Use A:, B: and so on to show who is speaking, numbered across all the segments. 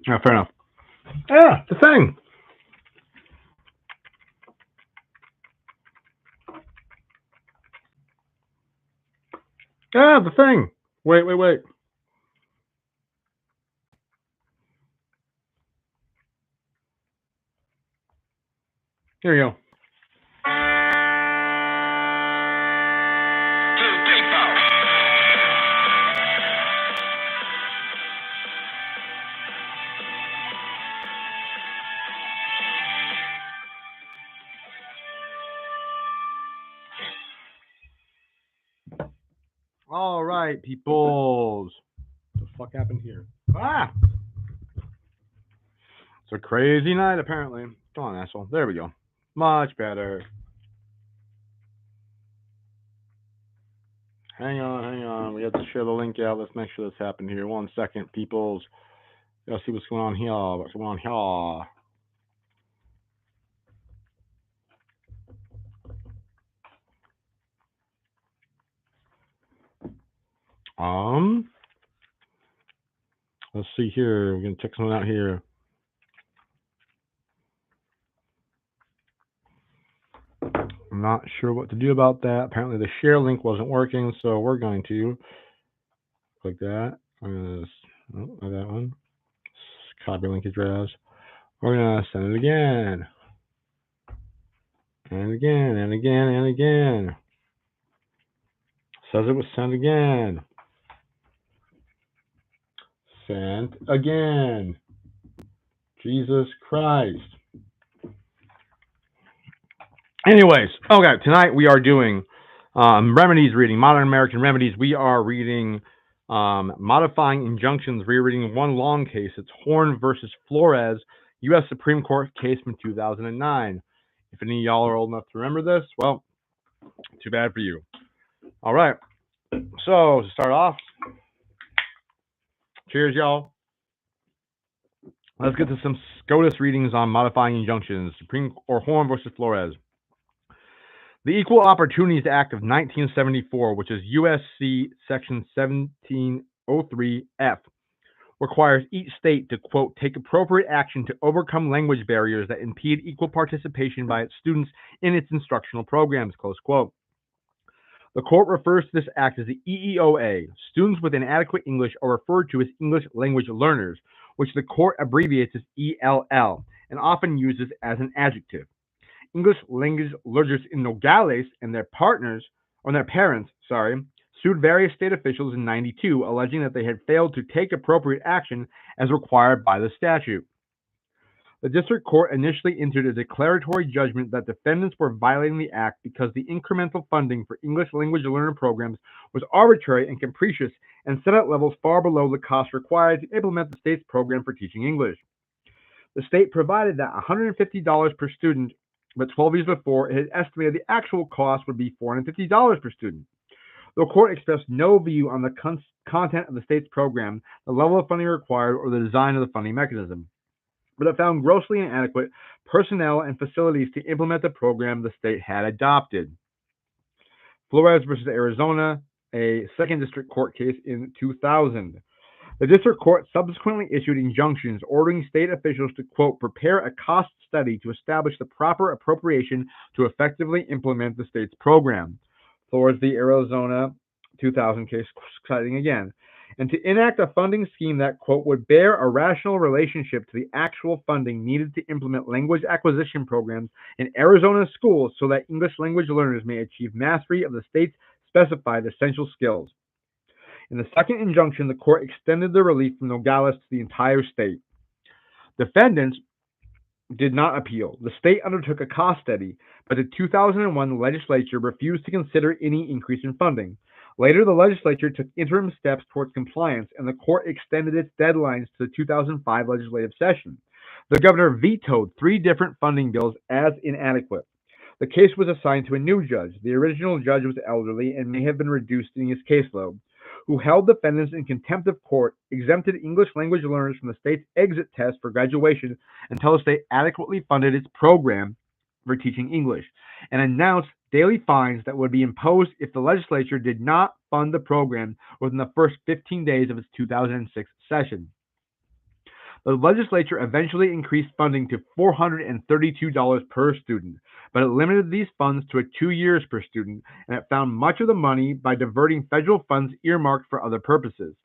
A: Yeah, fair enough. Yeah, the thing. Yeah, the thing. Wait. Here you go. All right, peoples. What the fuck happened here? Ah! It's a crazy night, apparently. Come on, asshole. There we go. Much better. Hang on. We have to share the link out. Let's make sure this happened here. 1 second, peoples. Let's see what's going on here. What's going on here? Let's see here. We're gonna check something out here. I'm not sure what to do about that. Apparently the share link wasn't working, so we're going to click that. I'm gonna that one. Copy link address. We're gonna send it again. And again, and again, and again. Says it was sent again. Sent again. Jesus Christ. Anyways, okay, tonight we are doing Remedies reading, Modern American Remedies. We are reading Modifying Injunctions, rereading one long case. It's Horne versus Flores, U.S. Supreme Court case from 2009. If any of y'all are old enough to remember this, well, too bad for you. All right, so to start off, cheers, y'all. Let's get to some SCOTUS readings on Modifying Injunctions, Supreme or Horne versus Flores. The Equal Opportunities Act of 1974, which is USC Section 1703F, requires each state to, quote, take appropriate action to overcome language barriers that impede equal participation by its students in its instructional programs, close quote. The court refers to this act as the EEOA. Students with inadequate English are referred to as English language learners, which the court abbreviates as ELL and often uses as an adjective. English language learners in Nogales and their parents, sued various state officials in '92, alleging that they had failed to take appropriate action as required by the statute. The district court initially entered a declaratory judgment that defendants were violating the act because the incremental funding for English language learner programs was arbitrary and capricious and set at levels far below the cost required to implement the state's program for teaching English. The state provided that $150 per student, but 12 years before, it had estimated the actual cost would be $450 per student. The court expressed no view on the content of the state's program, the level of funding required, or the design of the funding mechanism, but it found grossly inadequate personnel and facilities to implement the program the state had adopted. Flores versus Arizona, a second district court case in 2000. The district court subsequently issued injunctions ordering state officials to, quote, prepare a cost study to establish the proper appropriation to effectively implement the state's program. Flores v. Arizona, 2000 case, citing again. And to enact a funding scheme that, quote, would bear a rational relationship to the actual funding needed to implement language acquisition programs in Arizona schools so that English language learners may achieve mastery of the state's specified essential skills. In the second injunction, the court extended the relief from Nogales to the entire state. Defendants did not appeal. The state undertook a cost study, but the 2001 legislature refused to consider any increase in funding. Later, the legislature took interim steps towards compliance, and the court extended its deadlines to the 2005 legislative session. The governor vetoed 3 different funding bills as inadequate. The case was assigned to a new judge. The original judge was elderly and may have been reduced in his caseload, who held defendants in contempt of court, exempted English language learners from the state's exit test for graduation until the state adequately funded its program for teaching English, and announced daily fines that would be imposed if the legislature did not fund the program within the first 15 days of its 2006 session. The legislature eventually increased funding to $432 per student, but it limited these funds to 2 years per student, and it found much of the money by diverting federal funds earmarked for other purposes.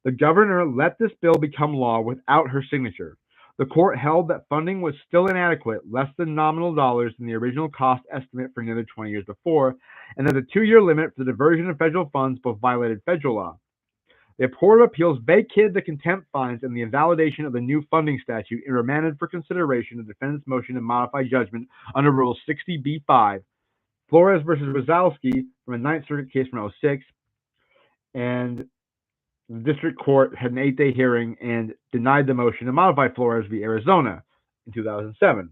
A: The governor let this bill become law without her signature. The court held that funding was still inadequate, less than nominal dollars than the original cost estimate for nearly 20 years before, and that the 2 year limit for the diversion of federal funds both violated federal law. The Court of Appeals vacated the contempt fines and the invalidation of the new funding statute and remanded for consideration the defendant's motion to modify judgment under Rule 60b-5. Flores versus Wazowski from a Ninth Circuit case from '06, and the district court had an 8-day hearing and denied the motion to modify Flores v. Arizona in 2007.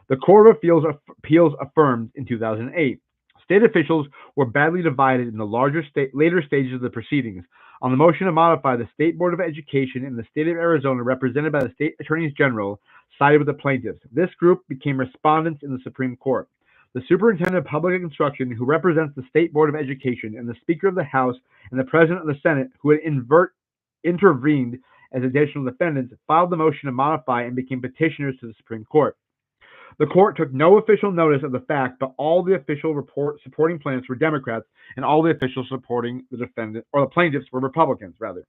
A: The Court of Appeals affirmed in 2008. State officials were badly divided in the later stages of the proceedings. On the motion to modify, the State Board of Education in the state of Arizona, represented by the state attorneys general, sided with the plaintiffs. This group became respondents in the Supreme Court. The superintendent of public instruction, who represents the State Board of Education, and the Speaker of the House and the President of the Senate, who had intervened as additional defendants, filed the motion to modify and became petitioners to the Supreme Court. The court took no official notice of the fact, but all the official supporting plaintiffs were Democrats, and all the officials supporting the defendant or the plaintiffs were Republicans, rather.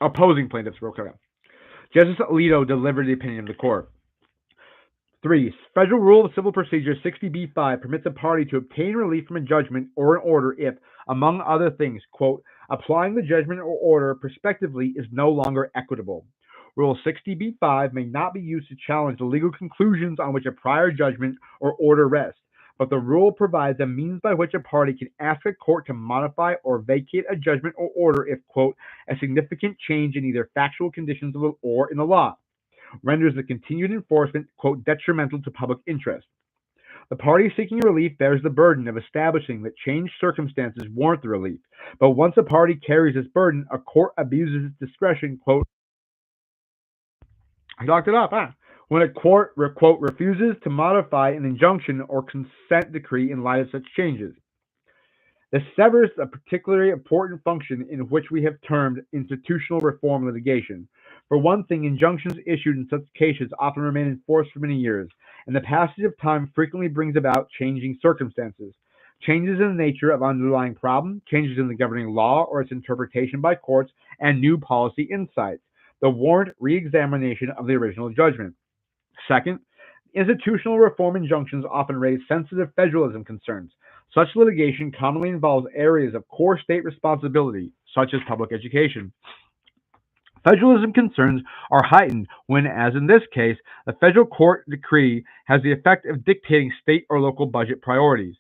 A: Opposing plaintiffs were okay. Justice Alito delivered the opinion of the court. 3. Federal Rule of Civil Procedure 60b-5 permits a party to obtain relief from a judgment or an order if, among other things, quote, applying the judgment or order prospectively is no longer equitable. Rule 60b-5 may not be used to challenge the legal conclusions on which a prior judgment or order rests, but the rule provides a means by which a party can ask a court to modify or vacate a judgment or order if, quote, a significant change in either factual conditions or in the law renders the continued enforcement, quote, detrimental to public interest. The party seeking relief bears the burden of establishing that changed circumstances warrant the relief, but once a party carries this burden, a court abuses its discretion, quote, I locked it up, when a court, quote, refuses to modify an injunction or consent decree in light of such changes. This severs a particularly important function in which we have termed institutional reform litigation. For one thing, injunctions issued in such cases often remain in force for many years, and the passage of time frequently brings about changing circumstances, changes in the nature of underlying problem, changes in the governing law or its interpretation by courts, and new policy insights that warrant re-examination of the original judgment. Second, institutional reform injunctions often raise sensitive federalism concerns. Such litigation commonly involves areas of core state responsibility, such as public education. Federalism concerns are heightened when, as in this case, the federal court decree has the effect of dictating state or local budget priorities.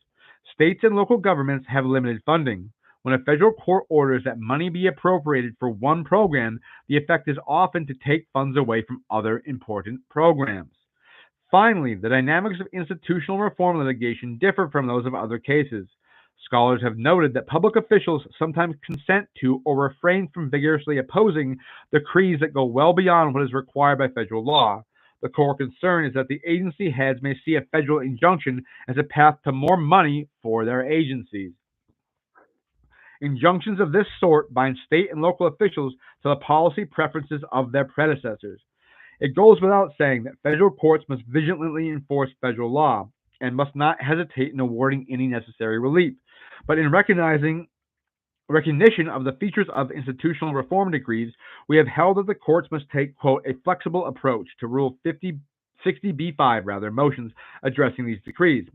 A: States and local governments have limited funding. When a federal court orders that money be appropriated for one program, the effect is often to take funds away from other important programs. Finally, the dynamics of institutional reform litigation differ from those of other cases. Scholars have noted that public officials sometimes consent to or refrain from vigorously opposing decrees that go well beyond what is required by federal law. The core concern is that the agency heads may see a federal injunction as a path to more money for their agencies. Injunctions of this sort bind state and local officials to the policy preferences of their predecessors. It goes without saying that federal courts must vigilantly enforce federal law and must not hesitate in awarding any necessary relief. But in recognition of the features of institutional reform decrees, we have held that the courts must take, quote, a flexible approach to Rule 60b-5 motions addressing these decrees.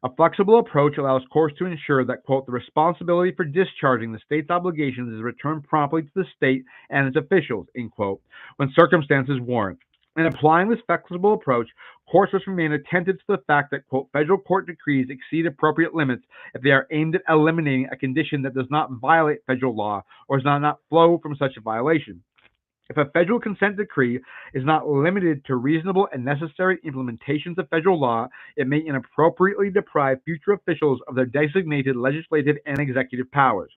A: A flexible approach allows courts to ensure that, quote, the responsibility for discharging the state's obligations is returned promptly to the state and its officials, end quote, when circumstances warrant. In applying this flexible approach, courts must remain attentive to the fact that, quote, federal court decrees exceed appropriate limits if they are aimed at eliminating a condition that does not violate federal law or does not flow from such a violation. If a federal consent decree is not limited to reasonable and necessary implementations of federal law, it may inappropriately deprive future officials of their designated legislative and executive powers.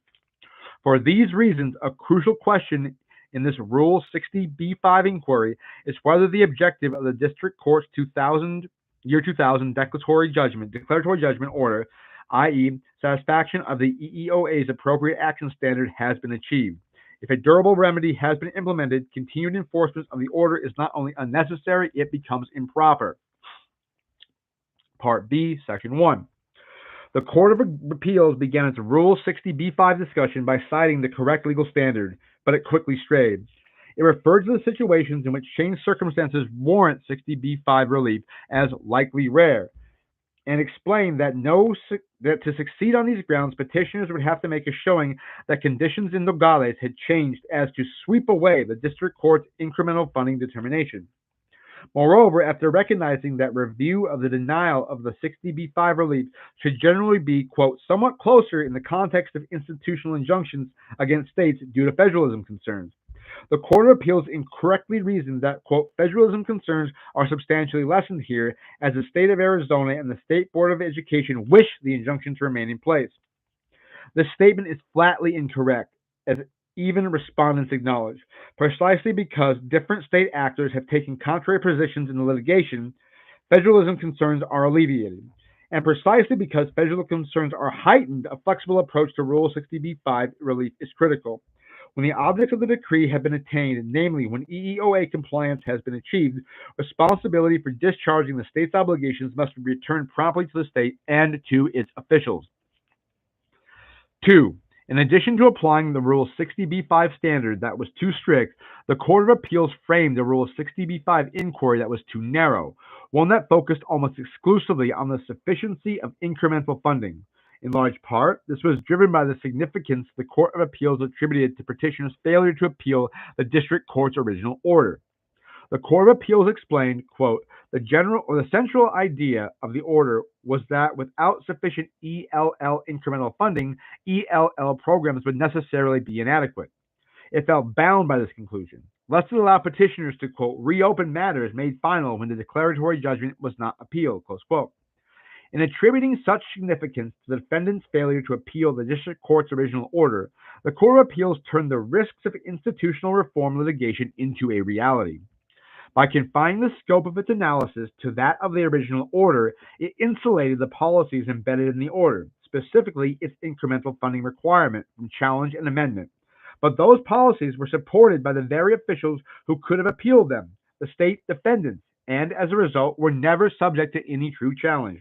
A: For these reasons, a crucial question in this Rule 60b-5 inquiry is whether the objective of the District Court's 2000 declaratory judgment order, i.e., satisfaction of the EEOA's appropriate action standard, has been achieved. If a durable remedy has been implemented, continued enforcement of the order is not only unnecessary, it becomes improper. Part B, Section 1. The Court of Appeals began its Rule 60b-5 discussion by citing the correct legal standard, but it quickly strayed. It referred to the situations in which changed circumstances warrant 60b-5 relief as likely rare, and explained that to succeed on these grounds, petitioners would have to make a showing that conditions in Nogales had changed as to sweep away the district court's incremental funding determination. Moreover, after recognizing that review of the denial of the 60b-5 relief should generally be, quote, somewhat closer in the context of institutional injunctions against states due to federalism concerns, the Court of Appeals incorrectly reasoned that, quote, federalism concerns are substantially lessened here as the state of Arizona and the State Board of Education wish the injunction to remain in place. This statement is flatly incorrect, as even respondents acknowledge, precisely because different state actors have taken contrary positions in the litigation. Federalism concerns are alleviated, and precisely because federal concerns are heightened, a flexible approach to Rule 60b-5 relief is critical. When the objects of the decree have been attained, namely when EEOA compliance has been achieved, responsibility for discharging the state's obligations must be returned promptly to the state and to its officials. 2. In addition to applying the Rule 60b-5 standard that was too strict, the Court of Appeals framed the Rule 60b-5 inquiry that was too narrow, one that focused almost exclusively on the sufficiency of incremental funding. In large part, this was driven by the significance the Court of Appeals attributed to petitioners' failure to appeal the district court's original order. The Court of Appeals explained, quote, the central idea of the order was that without sufficient ELL incremental funding, ELL programs would necessarily be inadequate. It felt bound by this conclusion, lest it allow petitioners to, quote, reopen matters made final when the declaratory judgment was not appealed, close quote. In attributing such significance to the defendant's failure to appeal the district court's original order, the Court of Appeals turned the risks of institutional reform litigation into a reality. By confining the scope of its analysis to that of the original order, it insulated the policies embedded in the order, specifically its incremental funding requirement, from challenge and amendment. But those policies were supported by the very officials who could have appealed them, the state defendants, and as a result were never subject to any true challenge.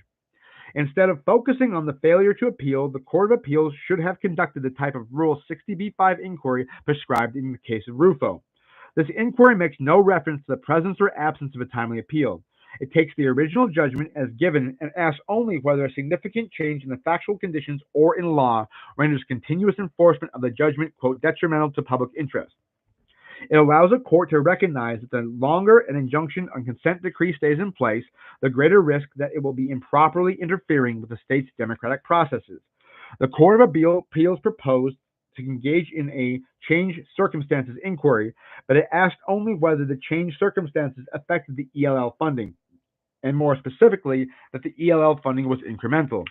A: Instead of focusing on the failure to appeal, the Court of Appeals should have conducted the type of Rule 60b-5 inquiry prescribed in the case of Rufo. This inquiry makes no reference to the presence or absence of a timely appeal. It takes the original judgment as given and asks only whether a significant change in the factual conditions or in law renders continuous enforcement of the judgment, quote, detrimental to public interest. It allows a court to recognize that the longer an injunction on consent decree stays in place, the greater risk that it will be improperly interfering with the state's democratic processes. The Court of Appeals proposed to engage in a changed circumstances inquiry, but it asked only whether the changed circumstances affected the ELL funding, and more specifically, that the ELL funding was incremental.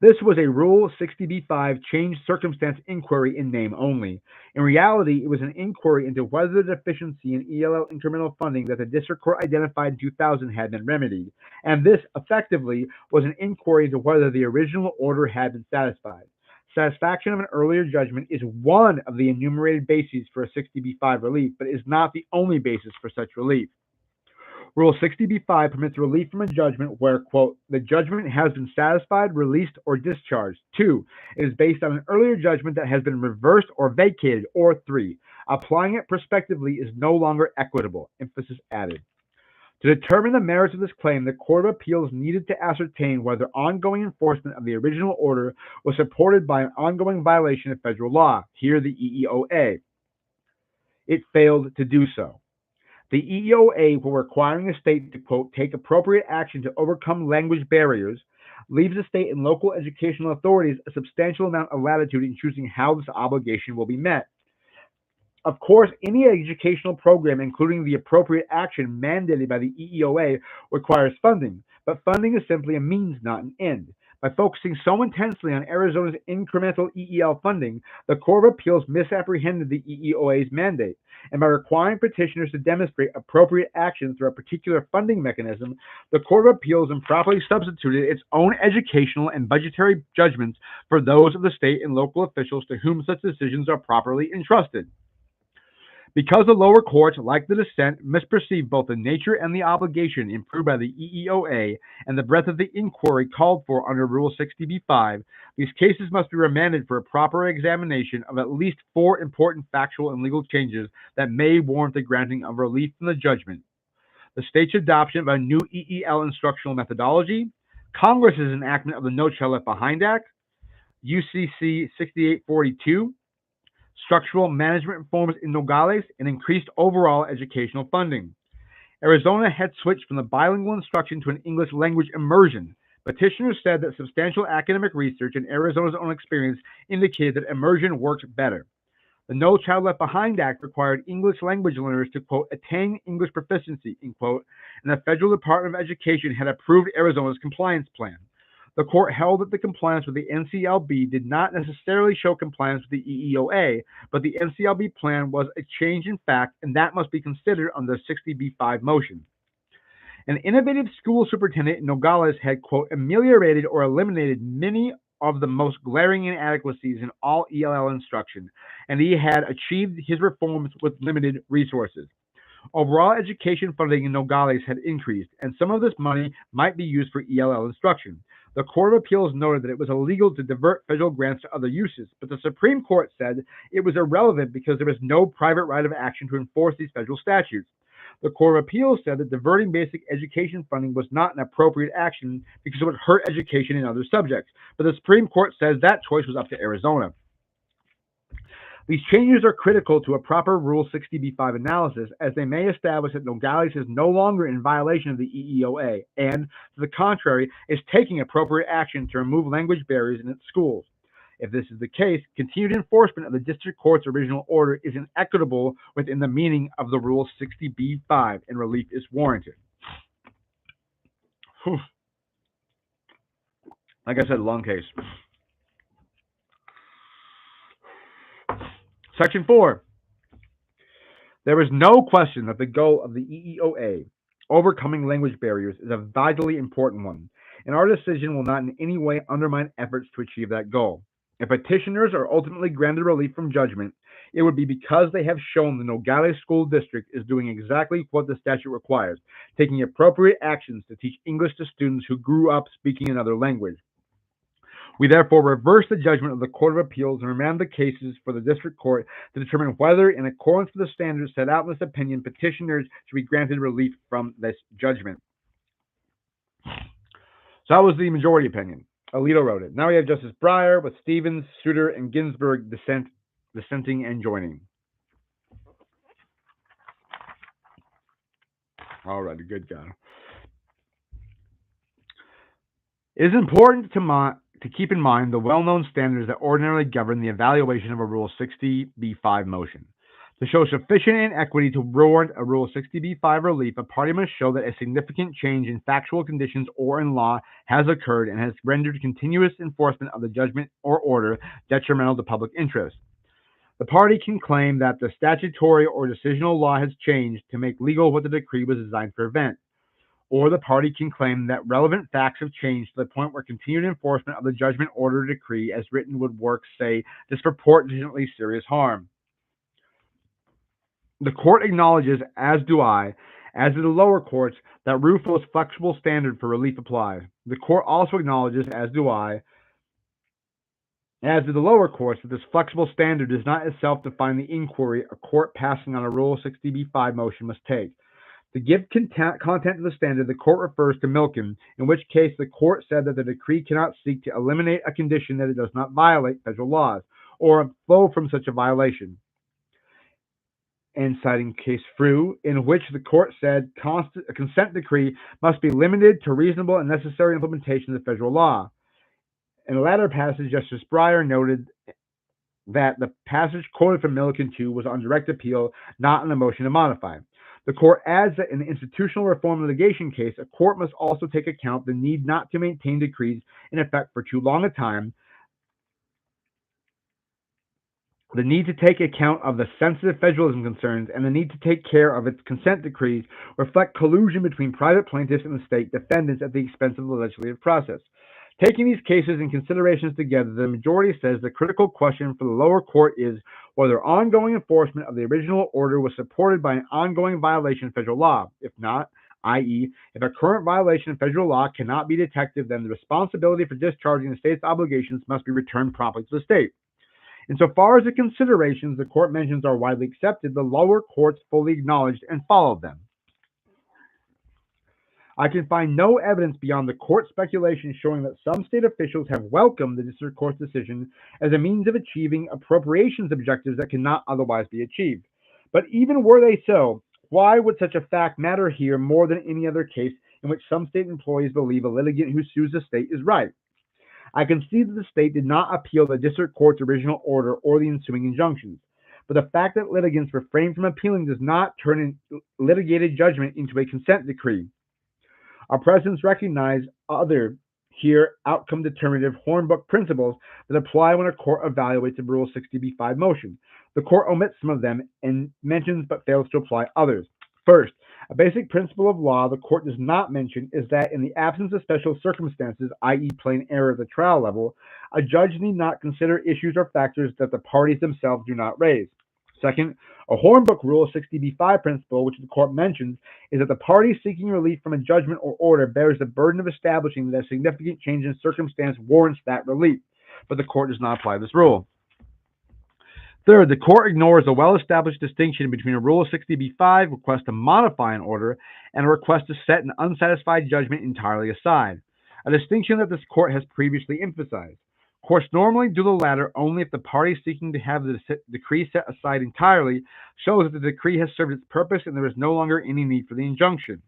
A: This was a Rule 60b-5 changed circumstance inquiry in name only. In reality, it was an inquiry into whether the deficiency in ELL incremental funding that the district court identified in 2000 had been remedied, and this effectively was an inquiry into whether the original order had been satisfied. Satisfaction of an earlier judgment is one of the enumerated bases for a 60b-5 relief, but is not the only basis for such relief. Rule 60b-5 permits relief from a judgment where, quote, the judgment has been satisfied, released, or discharged. 2, it is based on an earlier judgment that has been reversed or vacated. Or 3, applying it prospectively is no longer equitable. Emphasis added. To determine the merits of this claim, the Court of Appeals needed to ascertain whether ongoing enforcement of the original order was supported by an ongoing violation of federal law, here the EEOA. It failed to do so. The EEOA, while requiring the state to, quote, take appropriate action to overcome language barriers, leaves the state and local educational authorities a substantial amount of latitude in choosing how this obligation will be met. Of course, any educational program, including the appropriate action mandated by the EEOA, requires funding, but funding is simply a means, not an end. By focusing so intensely on Arizona's incremental EEL funding, the Court of Appeals misapprehended the EEOA's mandate, and by requiring petitioners to demonstrate appropriate action through a particular funding mechanism, the Court of Appeals improperly substituted its own educational and budgetary judgments for those of the state and local officials to whom such decisions are properly entrusted. Because the lower courts, like the dissent, misperceived both the nature and the obligation imposed by the EEOA and the breadth of the inquiry called for under Rule 60b-5, these cases must be remanded for a proper examination of at least 4 important factual and legal changes that may warrant the granting of relief from the judgment. The state's adoption of a new EEL instructional methodology, Congress's enactment of the No Child Left Behind Act, UCC 6842, structural management reforms in Nogales, and increased overall educational funding. Arizona had switched from the bilingual instruction to an English language immersion. Petitioners said that substantial academic research and Arizona's own experience indicated that immersion worked better. The No Child Left Behind Act required English language learners to, quote, attain English proficiency, end quote, and the Federal Department of Education had approved Arizona's compliance plan. The court held that the compliance with the NCLB did not necessarily show compliance with the EEOA, but the NCLB plan was a change in fact, and that must be considered under the 60b-5 motion. An innovative school superintendent in Nogales had, quote, ameliorated or eliminated many of the most glaring inadequacies in all ELL instruction, and he had achieved his reforms with limited resources. Overall education funding in Nogales had increased, and some of this money might be used for ELL instruction. The Court of Appeals noted that it was illegal to divert federal grants to other uses, but the Supreme Court said it was irrelevant because there was no private right of action to enforce these federal statutes. The Court of Appeals said that diverting basic education funding was not an appropriate action because it would hurt education in other subjects, but the Supreme Court says that choice was up to Arizona. These changes are critical to a proper Rule 60b-5 analysis, as they may establish that Nogales is no longer in violation of the EEOA and, to the contrary, is taking appropriate action to remove language barriers in its schools. If this is the case, continued enforcement of the district court's original order is inequitable within the meaning of the Rule 60b-5, and relief is warranted. Whew. Like I said, long case. Section 4. There is no question that the goal of the EEOA, overcoming language barriers, is a vitally important one, and our decision will not in any way undermine efforts to achieve that goal. If petitioners are ultimately granted relief from judgment, it would be because they have shown the Nogales School District is doing exactly what the statute requires, taking appropriate actions to teach English to students who grew up speaking another language. We therefore reverse the judgment of the Court of Appeals and remand the cases for the District Court to determine whether, in accordance with the standards set out in this opinion, petitioners should be granted relief from this judgment. So that was the majority opinion. Alito wrote it. Now we have Justice Breyer with Stevens, Souter, and Ginsburg dissenting and joining. All right, good guy. It is important to keep in mind the well-known standards that ordinarily govern the evaluation of a Rule 60b-5 motion. To show sufficient inequity to warrant a Rule 60b-5 relief, a party must show that a significant change in factual conditions or in law has occurred and has rendered continuous enforcement of the judgment or order detrimental to public interest. The party can claim that the statutory or decisional law has changed to make legal what the decree was designed to prevent. Or the party can claim that relevant facts have changed to the point where continued enforcement of the judgment, order, or decree as written would work, say, disproportionately serious harm. The court acknowledges, as do I, as do the lower courts, that RUFO's flexible standard for relief applies. The court also acknowledges, as do I, as do the lower courts, that this flexible standard does not itself define the inquiry a court passing on a Rule 60b-5 motion must take. To give content to the standard, the court refers to Milken, in which case the court said that the decree cannot seek to eliminate a condition that it does not violate federal laws, or flow from such a violation. And citing case Frew, in which the court said a consent decree must be limited to reasonable and necessary implementation of federal law. In the latter passage, Justice Breyer noted that the passage quoted from Milken 2 was on direct appeal, not on the motion to modify. The court adds that in an institutional reform litigation case, a court must also take account the need not to maintain decrees in effect for too long a time, the need to take account of the sensitive federalism concerns, and the need to take care of its consent decrees reflect collusion between private plaintiffs and the state defendants at the expense of the legislative process. Taking these cases and considerations together, the majority says the critical question for the lower court is whether ongoing enforcement of the original order was supported by an ongoing violation of federal law. If not, i.e., if a current violation of federal law cannot be detected, then the responsibility for discharging the state's obligations must be returned promptly to the state. Insofar as the considerations the court mentions are widely accepted, the lower courts fully acknowledged and followed them. I can find no evidence beyond the court speculation showing that some state officials have welcomed the district court's decision as a means of achieving appropriations objectives that cannot otherwise be achieved. But even were they so, why would such a fact matter here more than any other case in which some state employees believe a litigant who sues the state is right? I concede that the state did not appeal the district court's original order or the ensuing injunctions, but the fact that litigants refrain from appealing does not turn a litigated judgment into a consent decree. Our precedents recognize other, here, outcome-determinative Hornbook principles that apply when a court evaluates a Rule 60b-5 motion. The court omits some of them and mentions but fails to apply others. First, a basic principle of law the court does not mention is that in the absence of special circumstances, i.e. plain error at the trial level, a judge need not consider issues or factors that the parties themselves do not raise. Second, a Hornbook Rule 60b-5 principle, which the court mentions, is that the party seeking relief from a judgment or order bears the burden of establishing that a significant change in circumstance warrants that relief, but the court does not apply this rule. Third, the court ignores the well-established distinction between a Rule 60b-5 request to modify an order and a request to set an unsatisfied judgment entirely aside, a distinction that this court has previously emphasized. Courts normally do the latter only if the party seeking to have the decree set aside entirely shows that the decree has served its purpose and there is no longer any need for the injunction.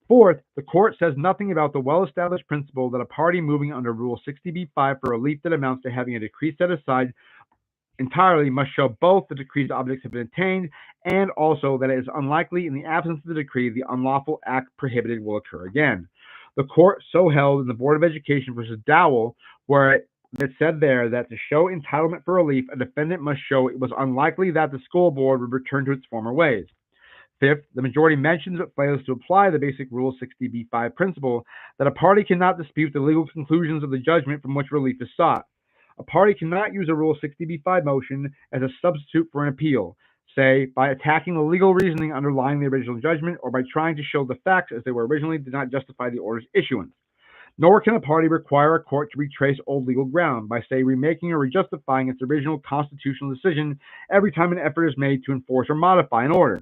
A: Fourth, the court says nothing about the well-established principle that a party moving under Rule 60b-5 for relief that amounts to having a decree set aside entirely must show both the decree's objects have been attained and also that it is unlikely in the absence of the decree the unlawful act prohibited will occur again. The court so held in the Board of Education versus Dowell, where it said there that to show entitlement for relief, a defendant must show it was unlikely that the school board would return to its former ways. Fifth, the majority mentions but fails to apply the basic Rule 60b-5 principle that a party cannot dispute the legal conclusions of the judgment from which relief is sought. A party cannot use a Rule 60b-5 motion as a substitute for an appeal, say, by attacking the legal reasoning underlying the original judgment or by trying to show the facts as they were originally did not justify the order's issuance. Nor can a party require a court to retrace old legal ground by, say, remaking or rejustifying its original constitutional decision every time an effort is made to enforce or modify an order.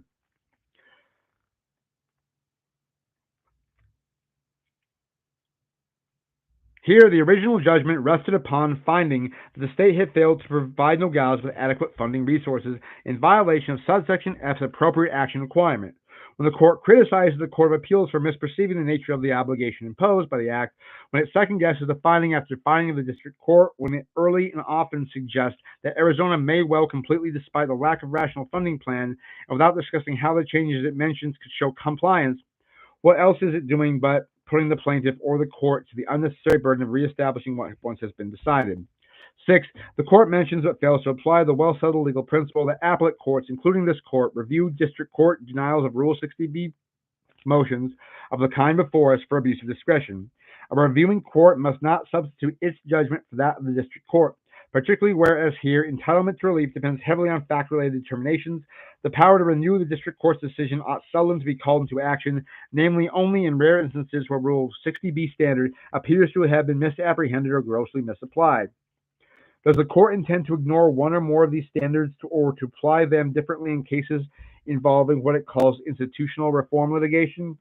A: Here, the original judgment rested upon finding that the state had failed to provide Nogales with adequate funding resources in violation of subsection F's appropriate action requirement. When the court criticizes the Court of Appeals for misperceiving the nature of the obligation imposed by the Act, when it second-guesses the finding after finding of the district court, when it early and often suggests that Arizona may well completely despite the lack of rational funding plan, and without discussing how the changes it mentions could show compliance, what else is it doing but putting the plaintiff or the court to the unnecessary burden of reestablishing what once has been decided? Six, the court mentions but fails to apply the well-settled legal principle that appellate courts, including this court, review district court denials of Rule 60b motions of the kind before us for abuse of discretion. A reviewing court must not substitute its judgment for that of the district court, particularly whereas here entitlement to relief depends heavily on fact-related determinations. The power to renew the district court's decision ought seldom to be called into action, namely only in rare instances where Rule 60b standard appears to have been misapprehended or grossly misapplied. Does the court intend to ignore one or more of these standards or to apply them differently in cases involving what it calls institutional reform litigation?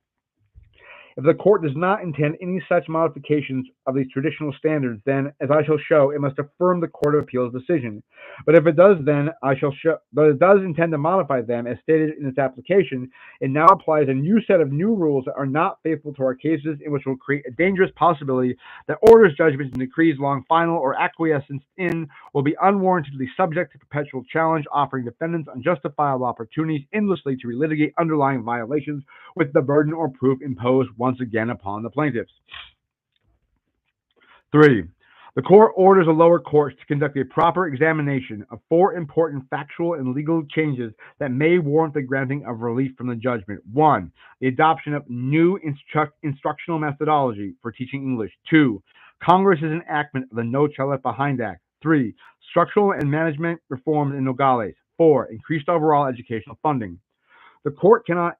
A: If the court does not intend any such modifications of these traditional standards, then, as I shall show, it must affirm the Court of Appeals decision. But if it does, then I shall show. But it does intend to modify them, as stated in its application. It now applies a new set of new rules that are not faithful to our cases, and which will create a dangerous possibility that orders, judgments, and decrees long final or acquiescence in will be unwarrantedly subject to perpetual challenge, offering defendants unjustifiable opportunities endlessly to relitigate underlying violations with the burden or proof imposed once again upon the plaintiffs. 3. The court orders the lower courts to conduct a proper examination of 4 important factual and legal changes that may warrant the granting of relief from the judgment. 1. The adoption of new instructional methodology for teaching English. 2. Congress's enactment of the No Child Left Behind Act. 3. Structural and management reforms in Nogales. 4. Increased overall educational funding. The court cannot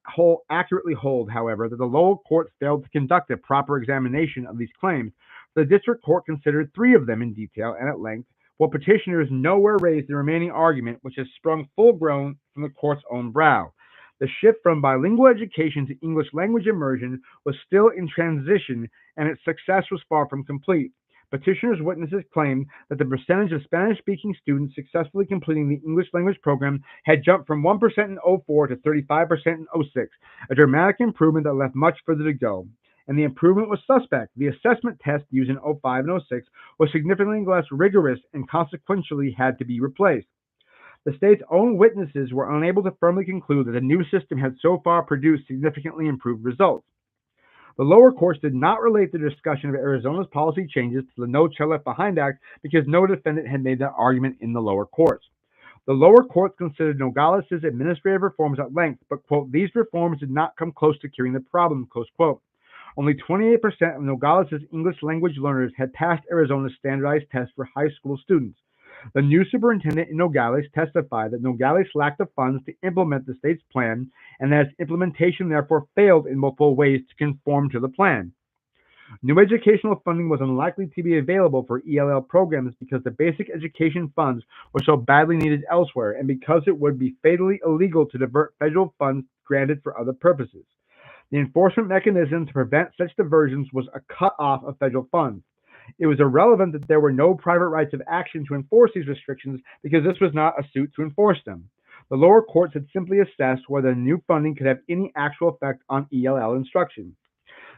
A: accurately hold, however, that the lower courts failed to conduct a proper examination of these claims. The district court considered 3 of them in detail and at length, while petitioners nowhere raised the remaining argument, which has sprung full-grown from the court's own brow. The shift from bilingual education to English language immersion was still in transition, and its success was far from complete. Petitioners' witnesses claimed that the percentage of Spanish-speaking students successfully completing the English language program had jumped from 1% in 2004 to 35% in 2006, a dramatic improvement that left much further to go. And the improvement was suspect. The assessment test used in 2005 and 2006 was significantly less rigorous and consequentially had to be replaced. The state's own witnesses were unable to firmly conclude that the new system had so far produced significantly improved results. The lower courts did not relate the discussion of Arizona's policy changes to the No Child Left Behind Act because no defendant had made that argument in the lower courts. The lower courts considered Nogales' administrative reforms at length, but, quote, these reforms did not come close to curing the problem, close quote. Only 28% of Nogales' English language learners had passed Arizona's standardized test for high school students. The new superintendent in Nogales testified that Nogales lacked the funds to implement the state's plan, and that its implementation therefore failed in multiple ways to conform to the plan. New educational funding was unlikely to be available for ELL programs because the basic education funds were so badly needed elsewhere, and because it would be fatally illegal to divert federal funds granted for other purposes. The enforcement mechanism to prevent such diversions was a cut-off of federal funds. It was irrelevant that there were no private rights of action to enforce these restrictions because this was not a suit to enforce them. The lower courts had simply assessed whether the new funding could have any actual effect on ELL instruction.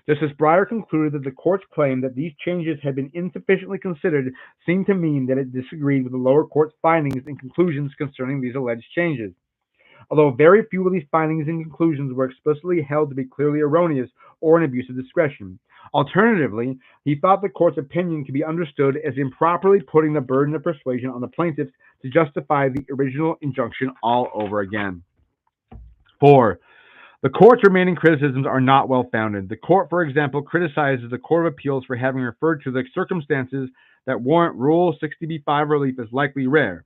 A: Justice Breyer concluded that the court's claim that these changes had been insufficiently considered seemed to mean that it disagreed with the lower court's findings and conclusions concerning these alleged changes. Although very few of these findings and conclusions were explicitly held to be clearly erroneous or an abuse of discretion. Alternatively, he thought the court's opinion could be understood as improperly putting the burden of persuasion on the plaintiffs to justify the original injunction all over again. 4. The court's remaining criticisms are not well-founded. The court, for example, criticizes the Court of Appeals for having referred to the circumstances that warrant Rule 60b-5 relief as likely rare.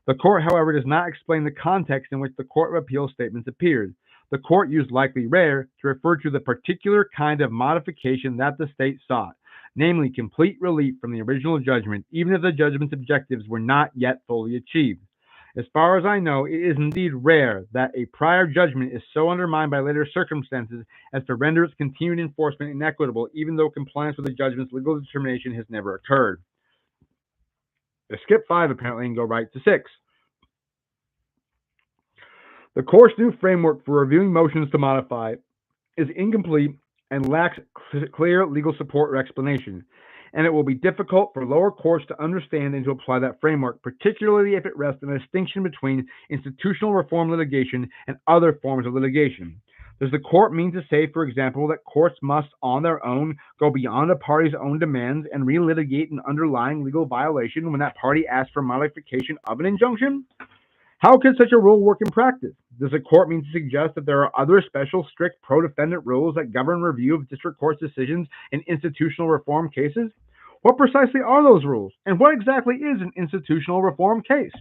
A: The court, however, does not explain the context in which the Court of Appeals statements appeared. The court used likely rare to refer to the particular kind of modification that the state sought, namely complete relief from the original judgment, even if the judgment's objectives were not yet fully achieved. As far as I know, it is indeed rare that a prior judgment is so undermined by later circumstances as to render its continued enforcement inequitable, even though compliance with the judgment's legal determination has never occurred. Let's skip 5 apparently and go right to 6. The court's new framework for reviewing motions to modify is incomplete and lacks clear legal support or explanation, and it will be difficult for lower courts to understand and to apply that framework, particularly if it rests on a distinction between institutional reform litigation and other forms of litigation. Does the court mean to say, for example, that courts must, on their own, go beyond a party's own demands and relitigate an underlying legal violation when that party asks for modification of an injunction? How can such a rule work in practice? Does the court mean to suggest that there are other special, strict pro-defendant rules that govern review of district court's decisions in institutional reform cases? What precisely are those rules, and what exactly is an institutional reform case?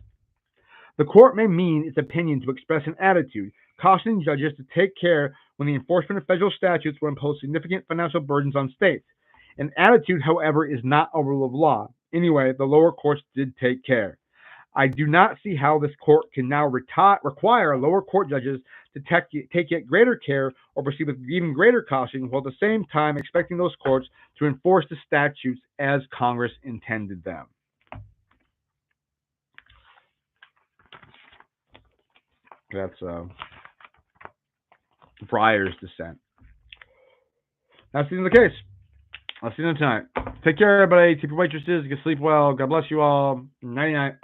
A: The court may mean its opinion to express an attitude, cautioning judges to take care when the enforcement of federal statutes will impose significant financial burdens on states. An attitude, however, is not a rule of law. Anyway, the lower courts did take care. I do not see how this court can now require lower court judges to take yet greater care or proceed with even greater caution, while at the same time expecting those courts to enforce the statutes as Congress intended them. That's Breyer's dissent. That's the end of the case. I'll see you tonight. Take care, everybody. Tip your waitresses. Get sleep well. God bless you all. Nighty night.